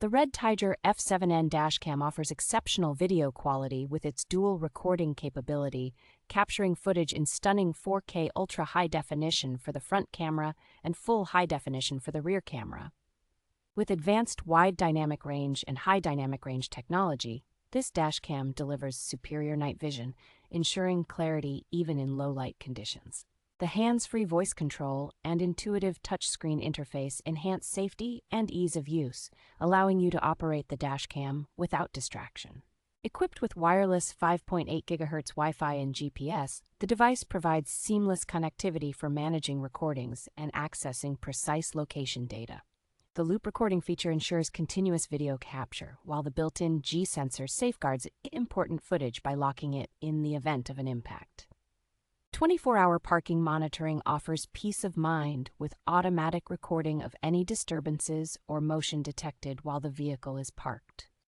The REDTIGER F7N Dash Cam offers exceptional video quality with its dual recording capability, capturing footage in stunning 4K ultra-high definition for the front camera and full high definition for the rear camera. With advanced wide dynamic range and high dynamic range technology, this dash cam delivers superior night vision, ensuring clarity even in low-light conditions. The hands-free voice control and intuitive touchscreen interface enhance safety and ease of use, allowing you to operate the dash cam without distraction. Equipped with wireless 5.8 gigahertz Wi-Fi and GPS, the device provides seamless connectivity for managing recordings and accessing precise location data. The loop recording feature ensures continuous video capture, while the built-in G sensor safeguards important footage by locking it in the event of an impact. 24-hour parking monitoring offers peace of mind with automatic recording of any disturbances or motion detected while the vehicle is parked.